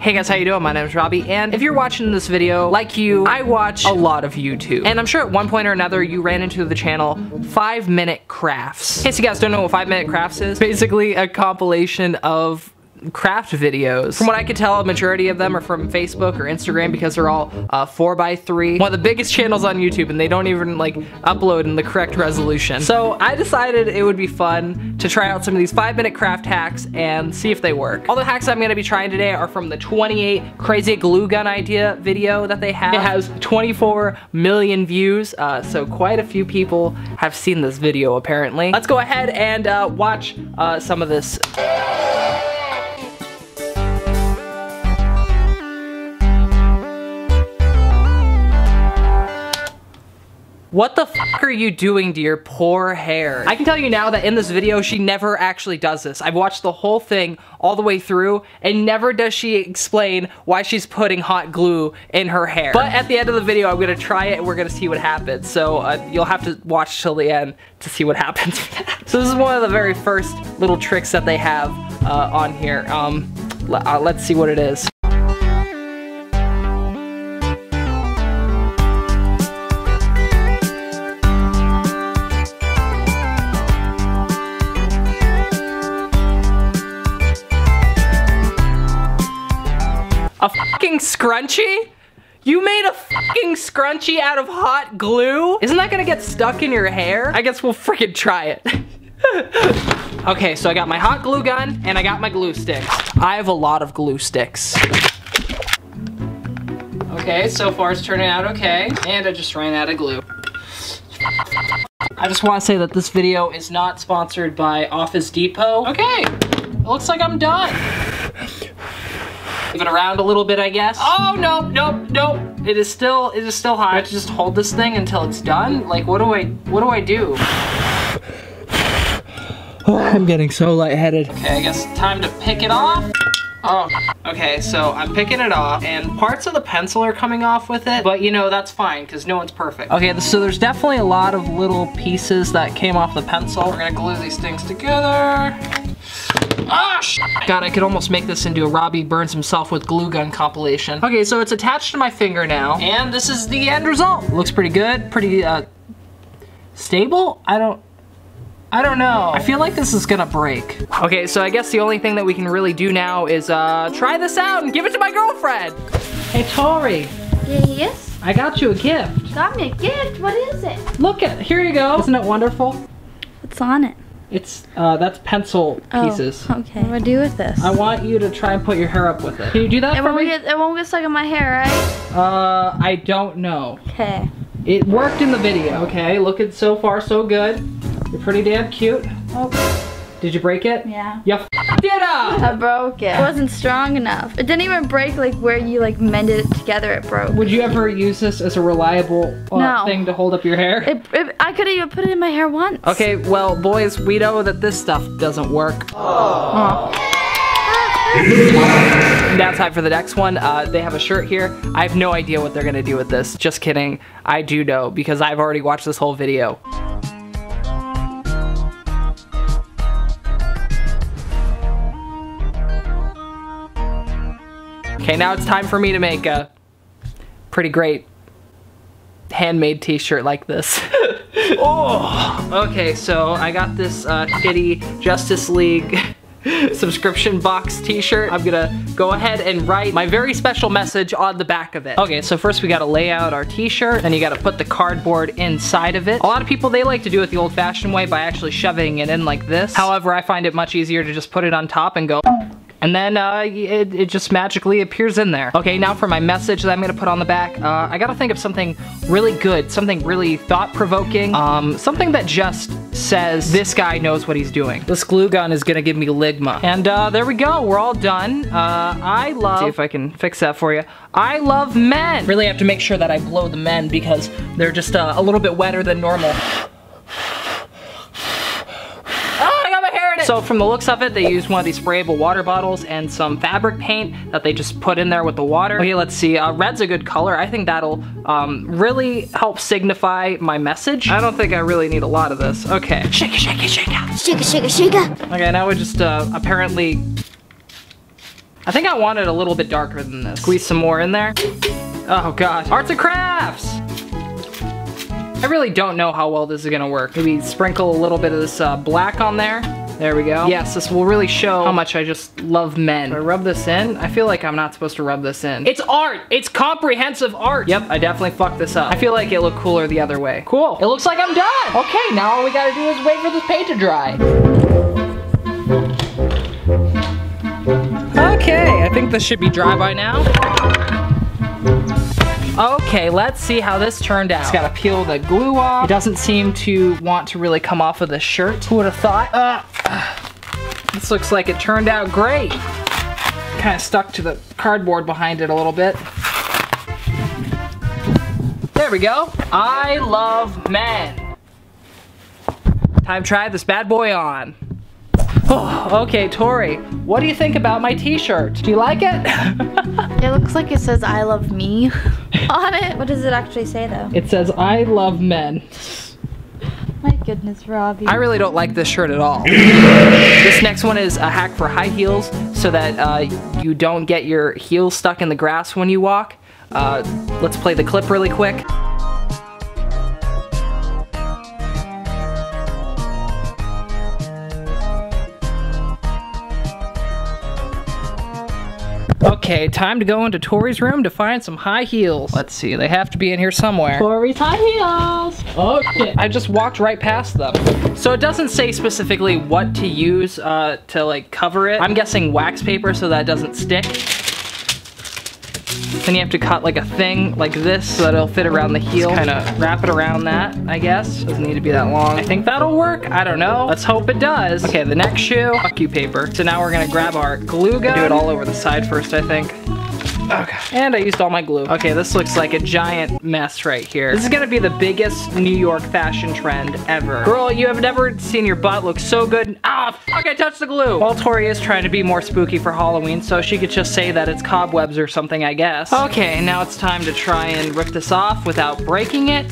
Hey guys, how you doing? My name is Robbie, and if you're watching this video, like you, I watch a lot of YouTube. And I'm sure at one point or another you ran into the channel 5-Minute Crafts. In case you guys don't know what 5-Minute Crafts is, basically a compilation of craft videos. From what I could tell, a majority of them are from Facebook or Instagram because they're all 4x3. One of the biggest channels on YouTube, and they don't even like upload in the correct resolution. So I decided it would be fun to try out some of these 5-minute craft hacks and see if they work. All the hacks I'm gonna be trying today are from the 28 crazy glue gun idea video that they have. It has 24 million views, so quite a few people have seen this video apparently. Let's go ahead and watch some of this. What the fuck are you doing to your poor hair? I can tell you now that in this video, she never actually does this. I've watched the whole thing all the way through, and never does she explain why she's putting hot glue in her hair. But at the end of the video, I'm gonna try it and we're gonna see what happens. So you'll have to watch till the end to see what happens. So this is one of the very first little tricks that they have on here. Let's see what it is. A fucking scrunchie? You made a fucking scrunchie out of hot glue? Isn't that gonna get stuck in your hair? I guess we'll freaking try it. Okay, so I got my hot glue gun and I got my glue sticks. I have a lot of glue sticks. Okay, so far it's turning out okay. And I just ran out of glue. I just want to say that this video is not sponsored by Office Depot. Okay, it looks like I'm done. Move it around a little bit, I guess. Oh, no, nope, nope. It is still hot. I have to just hold this thing until it's done? Like, what do I do? Oh, I'm getting so lightheaded. Okay, I guess time to pick it off. Oh, okay, so I'm picking it off, and parts of the pencil are coming off with it, but you know, that's fine, because no one's perfect. Okay, so there's definitely a lot of little pieces that came off the pencil. We're gonna glue these things together. Ah, shit. God, I could almost make this into a Robbie burns himself with glue gun compilation. Okay, so it's attached to my finger now, and this is the end result. Looks pretty good, pretty, stable? I don't know. I feel like this is gonna break. Okay, so I guess the only thing that we can really do now is, try this out and give it to my girlfriend. Hey, Tori. Yes? I got you a gift. Got me a gift? What is it? Look at, here you go. Isn't it wonderful? What's on it? It's, that's pencil pieces. Oh, okay. What do I do with this? I want you to try and put your hair up with it. Can you do that for me? It won't get stuck in my hair, right? I don't know. Okay. It worked in the video. Okay, looking so far so good. You're pretty damn cute. Oh. Did you break it? Yeah. You f***ed it up! I broke it. It wasn't strong enough. It didn't even break like where you like mended it together, it broke. Would you ever use this as a reliable thing to hold up your hair? I could even put it in my hair once. Okay, well boys, we know that this stuff doesn't work. Oh. Now time for the next one. They have a shirt here. I have no idea what they're gonna do with this. Just kidding. I do know because I've already watched this whole video. Okay, now it's time for me to make a pretty great handmade t-shirt like this. Oh! Okay, so I got this Kitty Justice League subscription box t-shirt. I'm gonna go ahead and write my very special message on the back of it. Okay, so first we gotta lay out our t-shirt, then you gotta put the cardboard inside of it. A lot of people, they like to do it the old-fashioned way by actually shoving it in like this. However, I find it much easier to just put it on top and go, and then it just magically appears in there. Okay, now for my message that I'm gonna put on the back, I gotta think of something really good, something really thought-provoking, something that just says, this guy knows what he's doing. This glue gun is gonna give me ligma. And there we go, we're all done. See if I can fix that for you. I love men. Really have to make sure that I blow the men because they're just a little bit wetter than normal. So from the looks of it, they used one of these sprayable water bottles and some fabric paint that they just put in there with the water. Okay, let's see. Red's a good color. I think that'll really help signify my message. I don't think I really need a lot of this. Okay. Shake it, shake it, shake it. Shake it, shake it, shake it. Okay, now we're just apparently... I think I want it a little bit darker than this. Squeeze some more in there. Oh gosh, arts and crafts! I really don't know how well this is gonna work. Maybe sprinkle a little bit of this black on there. There we go. Yes, this will really show how much I just love men. Do I rub this in? I feel like I'm not supposed to rub this in. It's art! It's comprehensive art! Yep, I definitely fucked this up. I feel like it looked cooler the other way. Cool. It looks like I'm done! Okay, now all we gotta do is wait for this paint to dry. Okay, I think this should be dry by now. Okay, let's see how this turned out. Just gotta peel the glue off. It doesn't seem to want to really come off of the shirt. Who would have thought? This looks like it turned out great. Kind of stuck to the cardboard behind it a little bit. There we go. I love men. Time to try this bad boy on. Oh, okay, Tori, what do you think about my t-shirt? Do you like it? It looks like it says I love me on it. What does it actually say though? It says I love men. My goodness, Robbie. I really don't like this shirt at all. This next one is a hack for high heels so that you don't get your heels stuck in the grass when you walk. Let's play the clip really quick. Okay, time to go into Tori's room to find some high heels. Let's see, they have to be in here somewhere. Tori's high heels! Okay. I just walked right past them. So it doesn't say specifically what to use to like cover it. I'm guessing wax paper so that it doesn't stick. Then you have to cut like a thing like this so that it'll fit around the heel. Kind of wrap it around that, I guess. Doesn't need to be that long. I think that'll work. I don't know. Let's hope it does. Okay, the next shoe, fuck you paper. So now we're gonna grab our glue gun. Do it all over the side first, I think. Okay. And I used all my glue. Okay, this looks like a giant mess right here. This is gonna be the biggest New York fashion trend ever. Girl, you have never seen your butt look so good. Ah, fuck, I touched the glue. Well, Tori is trying to be more spooky for Halloween, so she could just say that it's cobwebs or something, I guess. Okay, now it's time to try and rip this off without breaking it.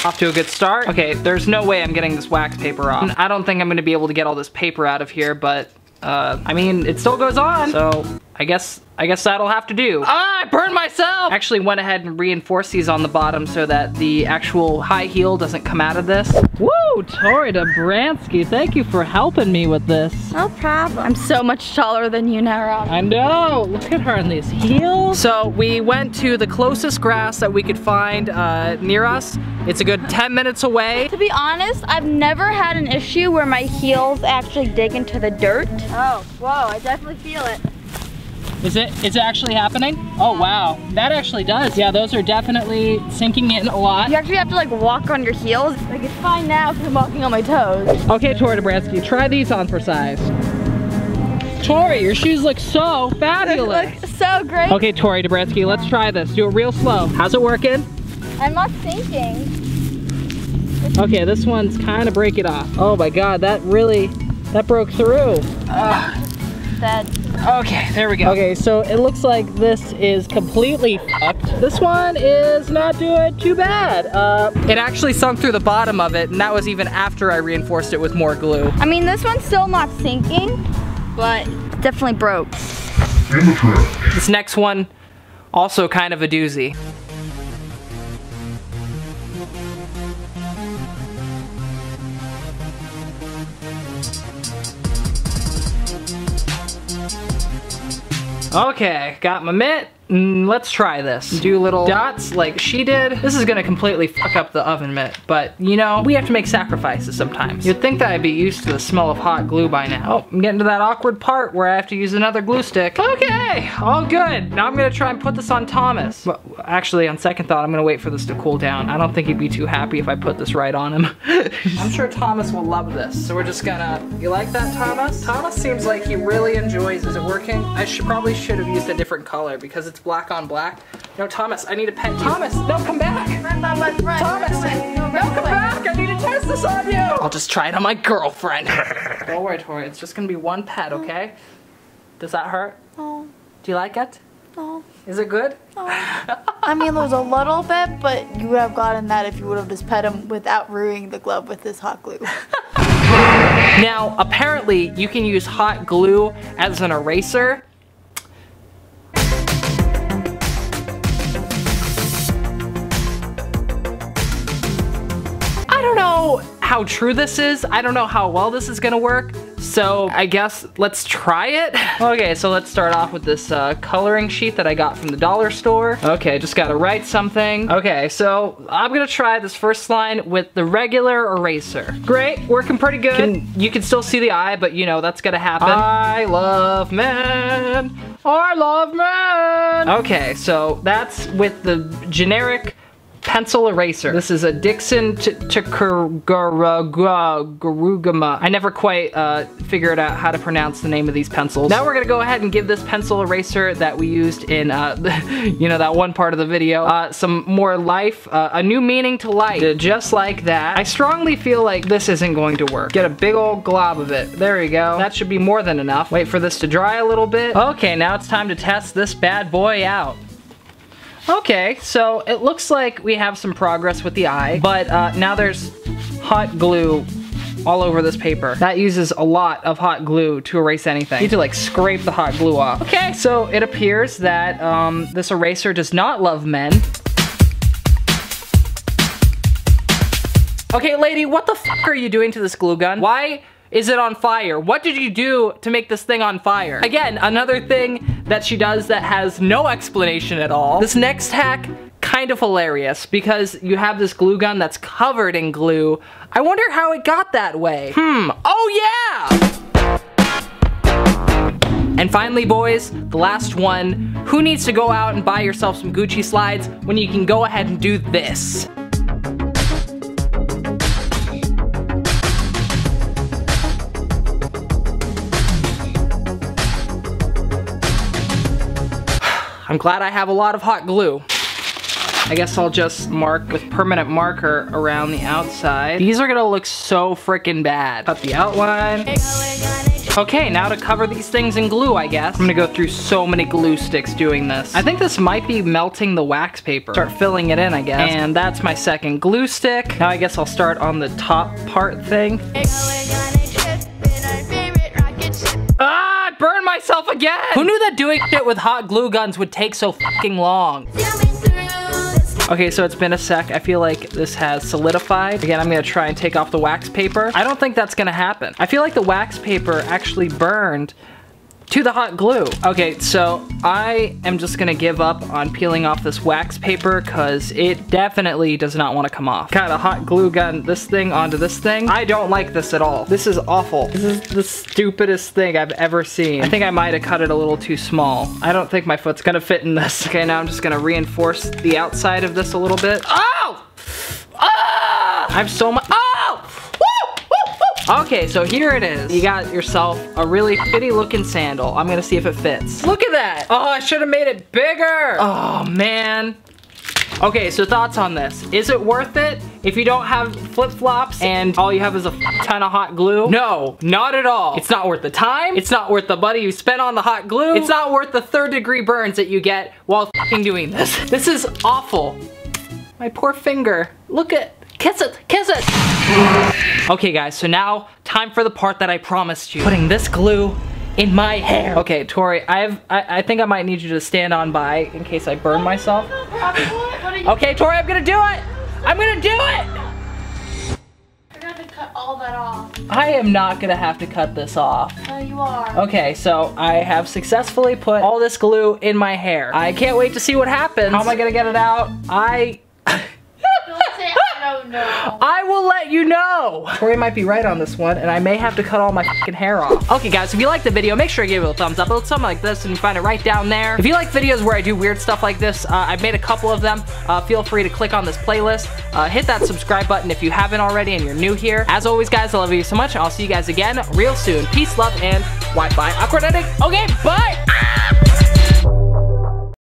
Off to a good start. Okay, there's no way I'm getting this wax paper off. I don't think I'm gonna be able to get all this paper out of here, but I mean, it still goes on, so I guess that'll have to do. Ah, I burned myself! Actually went ahead and reinforced these on the bottom so that the actual high heel doesn't come out of this. Woo, Tori Dobransky, thank you for helping me with this. No problem. I'm so much taller than you now, Rob. I know, look at her in these heels. So we went to the closest grass that we could find near us. It's a good 10 minutes away. To be honest, I've never had an issue where my heels actually dig into the dirt. Oh, whoa, I definitely feel it. Is it actually happening? Oh wow, that actually does. Yeah, those are definitely sinking in a lot. You actually have to like walk on your heels. Like it's fine now because I'm walking on my toes. Okay, Tori Dobransky, try these on for size. Tori, your shoes look so fabulous. They look so great. Okay, Tori Dobransky, let's try this. Do it real slow. How's it working? I'm not sinking. Okay, this one's kind of breaking off. Oh my God, that broke through. Dead. Okay, there we go. Okay, so it looks like this is completely fucked. This one is not doing too bad. It actually sunk through the bottom of it, and that was even after I reinforced it with more glue. I mean, this one's still not sinking, but it definitely broke. This next one, also kind of a doozy. Okay, got my mitt. Let's try this. Do little dots like she did. This is gonna completely fuck up the oven mitt, but you know, we have to make sacrifices sometimes. You'd think that I'd be used to the smell of hot glue by now. Oh, I'm getting to that awkward part where I have to use another glue stick. Okay, all good. Now I'm gonna try and put this on Thomas. Well, actually, on second thought, I'm gonna wait for this to cool down. I don't think he'd be too happy if I put this right on him. I'm sure Thomas will love this. So we're just gonna, you like that, Thomas? Thomas seems like he really enjoys, is it working? I probably should have used a different color because it's black on black. No, Thomas, I need to pet you. Thomas, no, come back. Thomas, no, come back. I need to test this on you. I'll just try it on my girlfriend. Don't worry, Tori. It's just gonna be one pet, okay? Does that hurt? No. Do you like it? No. Is it good? No. I mean, there was a little bit, but you would have gotten that if you would have just pet him without ruining the glove with this hot glue. Now, apparently, you can use hot glue as an eraser. I don't know how true this is. I don't know how well this is gonna work. So I guess let's try it. Okay, so let's start off with this coloring sheet that I got from the dollar store. Okay, just gotta write something. Okay, so I'm gonna try this first line with the regular eraser. Great, working pretty good. You can still see the eye, but you know, that's gonna happen. I love men. I love men. Okay, so that's with the generic pencil eraser. This is a Dixon Garugama. I never quite figured out how to pronounce the name of these pencils. Now we're gonna go ahead and give this pencil eraser that we used in, you know, that one part of the video, some more life, a new meaning to life. Just like that. I strongly feel like this isn't going to work. Get a big old glob of it. There you go. That should be more than enough. Wait for this to dry a little bit. Okay, now it's time to test this bad boy out. Okay, so it looks like we have some progress with the eye, but now there's hot glue all over this paper. That uses a lot of hot glue to erase anything. You need to like scrape the hot glue off. Okay, so it appears that this eraser does not love men. Okay, lady, what the fuck are you doing to this glue gun? Why is it on fire? What did you do to make this thing on fire? Again, another thing that she does that has no explanation at all. This next hack, kind of hilarious, because you have this glue gun that's covered in glue. I wonder how it got that way. Oh yeah! And finally, boys, the last one. Who needs to go out and buy yourself some Gucci slides when you can go ahead and do this? I'm glad I have a lot of hot glue. I guess I'll just mark with permanent marker around the outside. These are gonna look so freaking bad. Cut the outline. Okay, now to cover these things in glue, I guess. I'm gonna go through so many glue sticks doing this. I think this might be melting the wax paper. Start filling it in, I guess. And that's my second glue stick. Now I guess I'll start on the top part thing. Ah, I burned myself again! Who knew that doing shit with hot glue guns would take so fucking long? Okay, so it's been a sec. I feel like this has solidified. Again, I'm gonna try and take off the wax paper. I don't think that's gonna happen. I feel like the wax paper actually burned to the hot glue. Okay, so I am just gonna give up on peeling off this wax paper because it definitely does not want to come off. Kind of hot glue gun this thing onto this thing. I don't like this at all. This is awful. This is the stupidest thing I've ever seen. I think I might have cut it a little too small. I don't think my foot's gonna fit in this. Okay, now I'm just gonna reinforce the outside of this a little bit. Oh! Ah! I have so much. Oh! Okay, so here it is. You got yourself a really pretty looking sandal. I'm gonna see if it fits. Look at that. Oh, I should have made it bigger. Oh, man. Okay, so thoughts on this. Is it worth it if you don't have flip-flops and all you have is a ton of hot glue? No, not at all. It's not worth the time. It's not worth the money you spent on the hot glue. It's not worth the third-degree burns that you get while doing this. This is awful. My poor finger. Look at, kiss it, kiss it. Okay guys, so now time for the part that I promised you. Putting this glue in my hair. Okay, Tori, I think I might need you to stand on by in case I burn myself. Okay, Tori, I'm gonna do it. I'm gonna do it. You're gonna have to cut all that off. I am not gonna have to cut this off. No, you are. Okay, so I have successfully put all this glue in my hair. I can't wait to see what happens. How am I gonna get it out? Don't say I don't know. I will let you know. Tori might be right on this one, and I may have to cut all my fucking hair off. Okay guys, if you liked the video, make sure you give it a thumbs up. It looks something like this, and you find it right down there. If you like videos where I do weird stuff like this, I've made a couple of them. Feel free to click on this playlist. Hit that subscribe button if you haven't already and you're new here. As always guys, I love you so much. I'll see you guys again real soon. Peace, love, and Wi-Fi awkward ending. Okay, bye.